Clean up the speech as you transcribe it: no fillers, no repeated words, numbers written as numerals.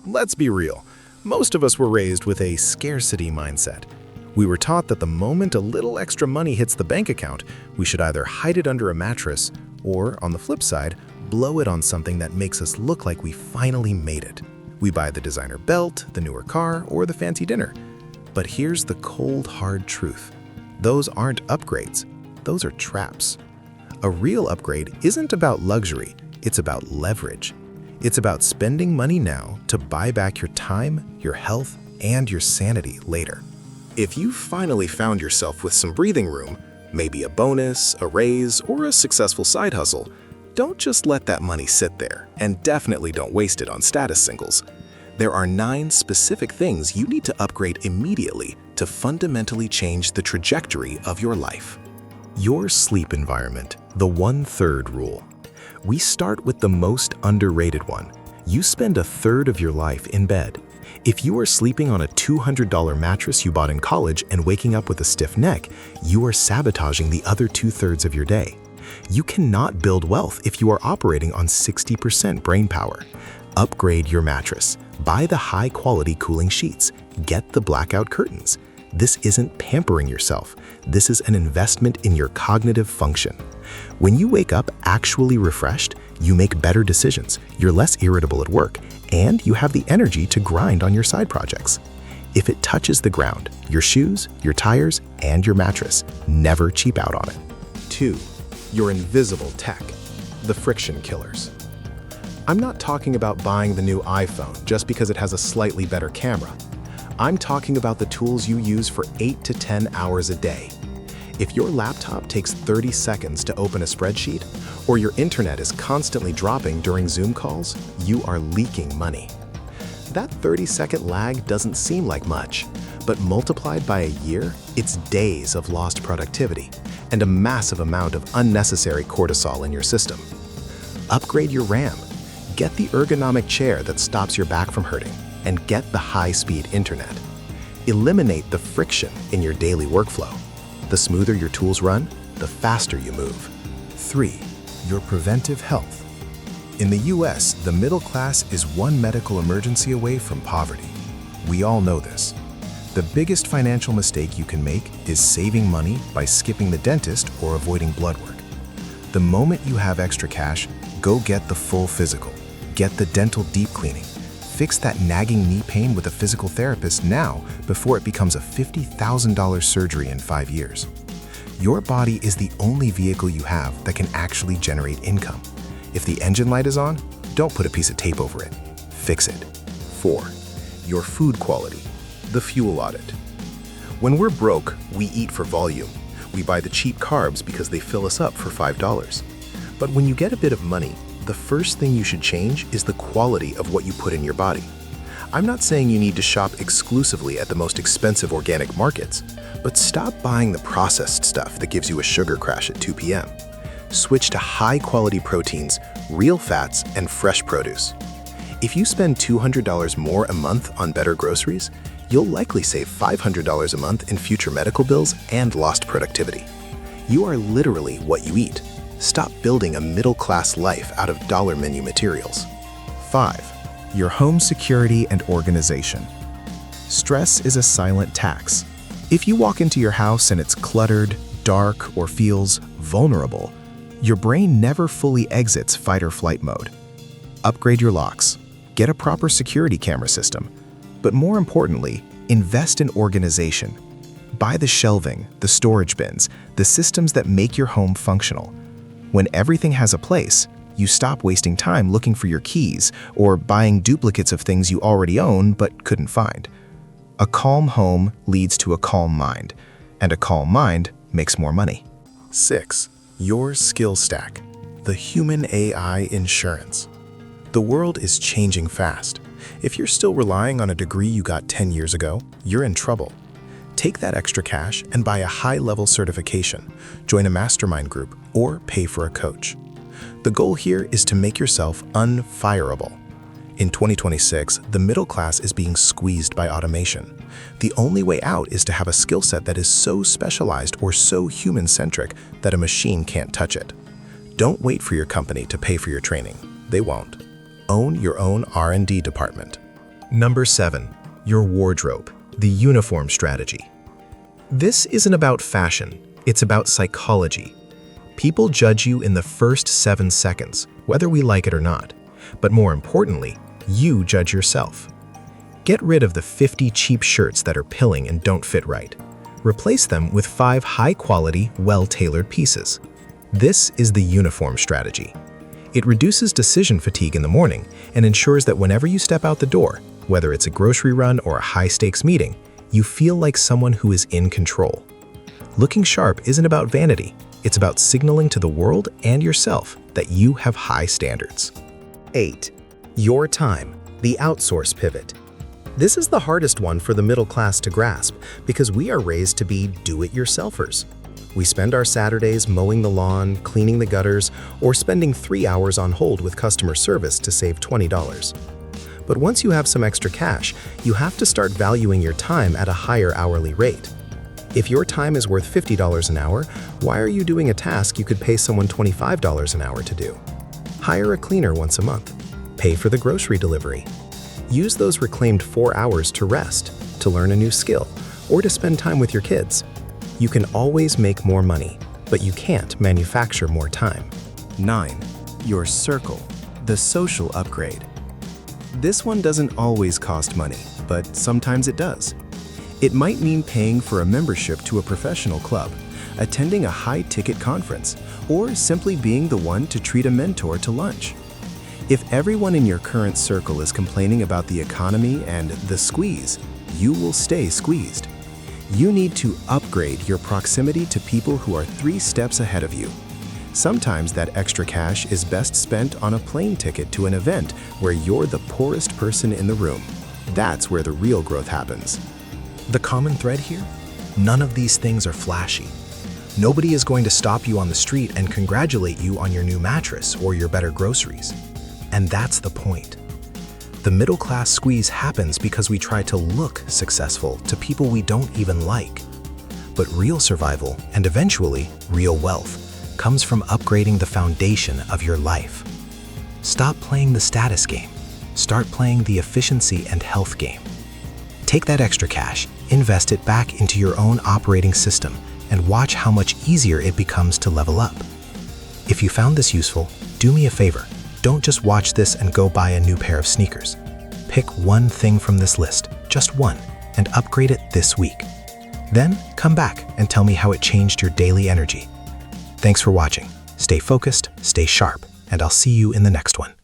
Let's be real. Most of us were raised with a scarcity mindset. We were taught that the moment a little extra money hits the bank account, we should either hide it under a mattress or, on the flip side, blow it on something that makes us look like we finally made it. We buy the designer belt, the newer car, or the fancy dinner. But here's the cold, hard truth. Those aren't upgrades. Those are traps. A real upgrade isn't about luxury, it's about leverage. It's about spending money now to buy back your time, your health, and your sanity later. If you finally found yourself with some breathing room, maybe a bonus, a raise, or a successful side hustle, don't just let that money sit there, and definitely don't waste it on status singles. There are 9 specific things you need to upgrade immediately to fundamentally change the trajectory of your life. Your sleep environment, the 1/3 rule. We start with the most underrated one. You spend 1/3 of your life in bed. If you are sleeping on a $200 mattress you bought in college and waking up with a stiff neck, you are sabotaging the other 2/3 of your day. You cannot build wealth if you are operating on 60% brain power. Upgrade your mattress. Buy the high-quality cooling sheets. Get the blackout curtains. This isn't pampering yourself. This is an investment in your cognitive function. When you wake up actually refreshed, you make better decisions, you're less irritable at work, and you have the energy to grind on your side projects. If it touches the ground, your shoes, your tires, and your mattress, never cheap out on it. 2. Your invisible tech, the friction killers. I'm not talking about buying the new iPhone just because it has a slightly better camera. I'm talking about the tools you use for 8 to 10 hours a day. If your laptop takes 30 seconds to open a spreadsheet, or your internet is constantly dropping during Zoom calls, you are leaking money. That 30-second lag doesn't seem like much, but multiplied by a year, it's days of lost productivity and a massive amount of unnecessary cortisol in your system. Upgrade your RAM. Get the ergonomic chair that stops your back from hurting, and get the high-speed internet. Eliminate the friction in your daily workflow. The smoother your tools run, the faster you move. 3. Your preventive health. In the US, the middle class is one medical emergency away from poverty. We all know this. The biggest financial mistake you can make is saving money by skipping the dentist or avoiding blood work. The moment you have extra cash, go get the full physical. Get the dental deep cleaning. Fix that nagging knee pain with a physical therapist now before it becomes a $50,000 surgery in 5 years. Your body is the only vehicle you have that can actually generate income. If the engine light is on, don't put a piece of tape over it. Fix it. 4. Your food quality, the fuel audit. When we're broke, we eat for volume. We buy the cheap carbs because they fill us up for $5. But when you get a bit of money, the first thing you should change is the quality of what you put in your body. I'm not saying you need to shop exclusively at the most expensive organic markets, but stop buying the processed stuff that gives you a sugar crash at 2 p.m. Switch to high-quality proteins, real fats, and fresh produce. If you spend $200 more a month on better groceries, you'll likely save $500 a month in future medical bills and lost productivity. You are literally what you eat. Stop building a middle-class life out of dollar menu materials. 5. Your home security and organization. Stress is a silent tax. If you walk into your house and it's cluttered, dark, or feels vulnerable, your brain never fully exits fight or flight mode. Upgrade your locks. Get a proper security camera system. But more importantly, invest in organization. Buy the shelving, the storage bins, the systems that make your home functional. When everything has a place, you stop wasting time looking for your keys or buying duplicates of things you already own but couldn't find. A calm home leads to a calm mind, and a calm mind makes more money. 6. Your skill stack, the human AI insurance. The world is changing fast. If you're still relying on a degree you got 10 years ago, you're in trouble. Take that extra cash and buy a high-level certification, join a mastermind group, or pay for a coach. The goal here is to make yourself unfireable. In 2026, the middle class is being squeezed by automation. The only way out is to have a skill set that is so specialized or so human-centric that a machine can't touch it. Don't wait for your company to pay for your training. They won't. Own your own R&D department. Number 7. Your wardrobe, the uniform strategy. This isn't about fashion, it's about psychology. People judge you in the first 7 seconds, whether we like it or not. But more importantly, you judge yourself. Get rid of the 50 cheap shirts that are pilling and don't fit right. Replace them with 5 high-quality, well-tailored pieces. This is the uniform strategy. It reduces decision fatigue in the morning and ensures that whenever you step out the door, whether it's a grocery run or a high-stakes meeting, you feel like someone who is in control. Looking sharp isn't about vanity, it's about signaling to the world and yourself that you have high standards. 8. Your time, the outsource pivot. This is the hardest one for the middle class to grasp because we are raised to be do-it-yourselfers. We spend our Saturdays mowing the lawn, cleaning the gutters, or spending 3 hours on hold with customer service to save $20. But once you have some extra cash, you have to start valuing your time at a higher hourly rate. If your time is worth $50 an hour, why are you doing a task you could pay someone $25 an hour to do? Hire a cleaner once a month. Pay for the grocery delivery. Use those reclaimed 4 hours to rest, to learn a new skill, or to spend time with your kids. You can always make more money, but you can't manufacture more time. 9. Your circle, the social upgrade. This one doesn't always cost money, but sometimes it does. It might mean paying for a membership to a professional club, attending a high-ticket conference, or simply being the one to treat a mentor to lunch. If everyone in your current circle is complaining about the economy and the squeeze, you will stay squeezed. You need to upgrade your proximity to people who are 3 steps ahead of you. Sometimes that extra cash is best spent on a plane ticket to an event where you're the poorest person in the room. That's where the real growth happens. The common thread here? None of these things are flashy. Nobody is going to stop you on the street and congratulate you on your new mattress or your better groceries. And that's the point. The middle-class squeeze happens because we try to look successful to people we don't even like. But real survival, and eventually real wealth, comes from upgrading the foundation of your life. Stop playing the status game. Start playing the efficiency and health game. Take that extra cash, invest it back into your own operating system, and watch how much easier it becomes to level up. If you found this useful, do me a favor. Don't just watch this and go buy a new pair of sneakers. Pick one thing from this list, just one, and upgrade it this week. Then come back and tell me how it changed your daily energy. Thanks for watching. Stay focused, stay sharp, and I'll see you in the next one.